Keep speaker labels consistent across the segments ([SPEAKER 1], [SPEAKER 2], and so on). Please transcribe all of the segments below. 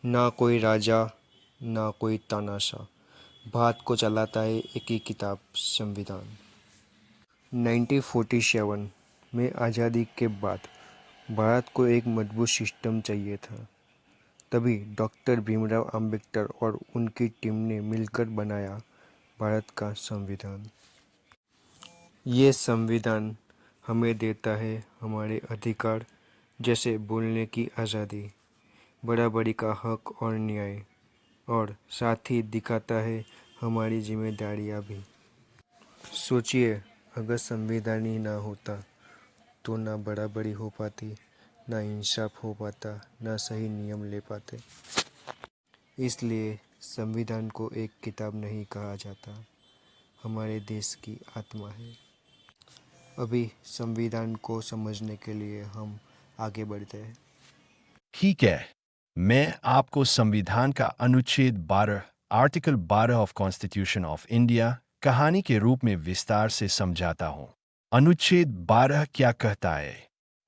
[SPEAKER 1] ना कोई राजा ना कोई तानाशाह, भारत को चलाता है एक ही किताब, संविधान। 1947 में आज़ादी के बाद भारत को एक मजबूत सिस्टम चाहिए था। तभी डॉक्टर भीमराव अंबेडकर और उनकी टीम ने मिलकर बनाया भारत का संविधान। ये संविधान हमें देता है हमारे अधिकार, जैसे बोलने की आज़ादी, बराबरी का हक और न्याय, और साथ ही दिखाता है हमारी जिम्मेदारियां भी। सोचिए, अगर संविधान ही ना होता तो ना बराबरी हो पाती, ना इंसाफ हो पाता, ना सही नियम ले पाते। इसलिए संविधान को एक किताब नहीं कहा जाता, हमारे देश की आत्मा है। अभी संविधान को समझने के लिए हम आगे बढ़ते हैं।
[SPEAKER 2] ठीक है, मैं आपको संविधान का अनुच्छेद 12 article 12 of constitution of India कहानी के रूप में विस्तार से समझाता हूँ। अनुच्छेद 12 क्या कहता है?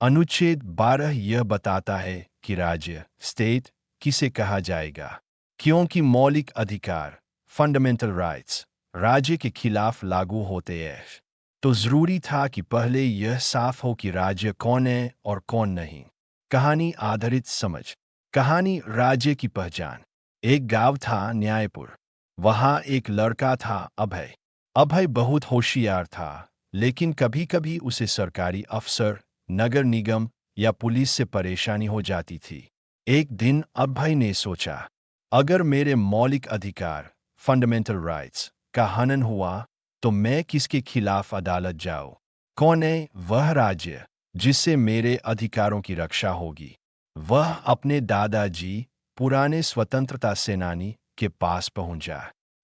[SPEAKER 2] अनुच्छेद 12 यह बताता है कि राज्य स्टेट किसे कहा जाएगा, क्योंकि मौलिक अधिकार फंडामेंटल राइट्स राज्य के खिलाफ लागू होते हैं। तो जरूरी था कि पहले यह साफ हो कि राज्य कौन है और कौन नहीं। कहानी आधारित समझ। कहानी राज्य की पहचान। एक गांव था न्यायपुर। वहां एक लड़का था अभय। अभय बहुत होशियार था, लेकिन कभी कभी उसे सरकारी अफसर, नगर निगम या पुलिस से परेशानी हो जाती थी। एक दिन अभय ने सोचा, अगर मेरे मौलिक अधिकार फंडामेंटल राइट्स का हनन हुआ तो मैं किसके खिलाफ अदालत जाऊं? कौन है वह राज्य जिससे मेरे अधिकारों की रक्षा होगी? वह अपने दादाजी, पुराने स्वतंत्रता सेनानी के पास पहुंचा।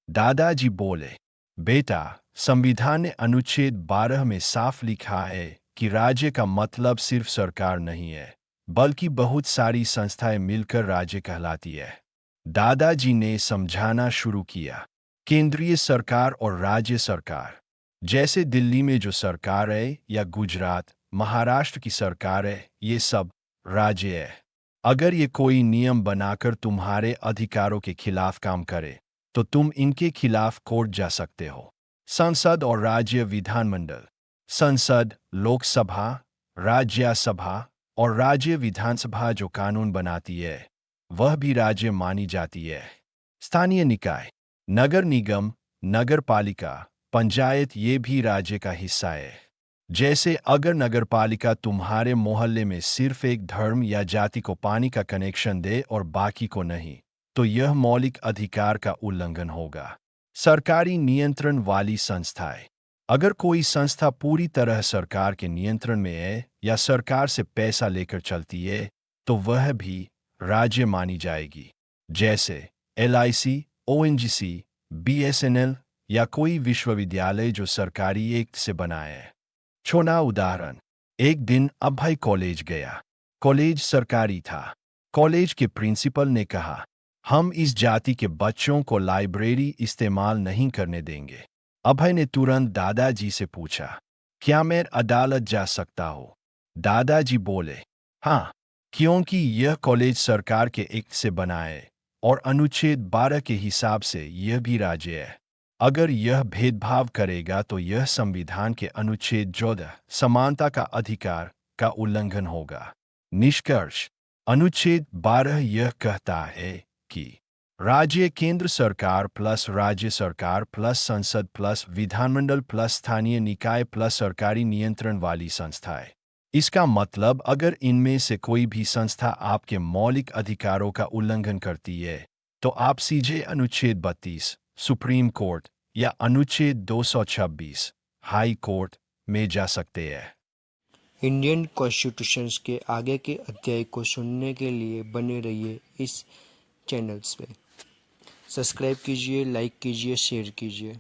[SPEAKER 2] दादाजी बोले, बेटा, संविधान ने अनुच्छेद 12 में साफ लिखा है कि राज्य का मतलब सिर्फ सरकार नहीं है, बल्कि बहुत सारी संस्थाएं मिलकर राज्य कहलाती है। दादाजी ने समझाना शुरू किया, केंद्रीय सरकार और राज्य सरकार, जैसे दिल्ली में जो सरकार है या गुजरात, महाराष्ट्र की सरकार है, ये सब राज्य है। अगर ये कोई नियम बनाकर तुम्हारे अधिकारों के खिलाफ काम करे, तो तुम इनके खिलाफ कोर्ट जा सकते हो। संसद और राज्य विधानमंडल। संसद, लोकसभा, राज्यसभा और राज्य विधानसभा जो कानून बनाती है, वह भी राज्य मानी जाती है। स्थानीय निकाय, नगर निगम, नगर पालिका, पंचायत ये भी राज्य का हिस्सा है। जैसे अगर नगर पालिका तुम्हारे मोहल्ले में सिर्फ एक धर्म या जाति को पानी का कनेक्शन दे और बाकी को नहीं, तो यह मौलिक अधिकार का उल्लंघन होगा। सरकारी नियंत्रण वाली संस्थाएं। अगर कोई संस्था पूरी तरह सरकार के नियंत्रण में है या सरकार से पैसा लेकर चलती है, तो वह भी राज्य मानी जाएगी। जैसे LIC, ONGC, BSNL या कोई विश्वविद्यालय जो सरकारी एक्ट से बना है। छोटा उदाहरण, एक दिन अभय कॉलेज गया। कॉलेज सरकारी था। कॉलेज के प्रिंसिपल ने कहा, हम इस जाति के बच्चों को लाइब्रेरी इस्तेमाल नहीं करने देंगे। अभय ने तुरंत दादाजी से पूछा, क्या मैं अदालत जा सकता हूँ? दादाजी बोले, हाँ, क्योंकि यह कॉलेज सरकार के एक्ट से बना है और अनुच्छेद 12 के हिसाब से यह भी राज्य है। अगर यह भेदभाव करेगा तो यह संविधान के अनुच्छेद 14 समानता का अधिकार का उल्लंघन होगा। निष्कर्ष, अनुच्छेद 12 यह कहता है कि राज्य केंद्र सरकार प्लस राज्य सरकार प्लस संसद प्लस विधानमंडल प्लस स्थानीय निकाय प्लस सरकारी नियंत्रण वाली संस्थाएं। इसका मतलब अगर इनमें से कोई भी संस्था आपके मौलिक अधिकारों का उल्लंघन करती है, तो आप सीधे अनुच्छेद 32 सुप्रीम कोर्ट या अनुच्छेद 226 हाई कोर्ट में जा सकते हैं।
[SPEAKER 1] इंडियन कॉन्स्टिट्यूशन के आगे के अध्याय को सुनने के लिए बने रहिए इस चैनल्स पे। सब्सक्राइब कीजिए, लाइक कीजिए, शेयर कीजिए।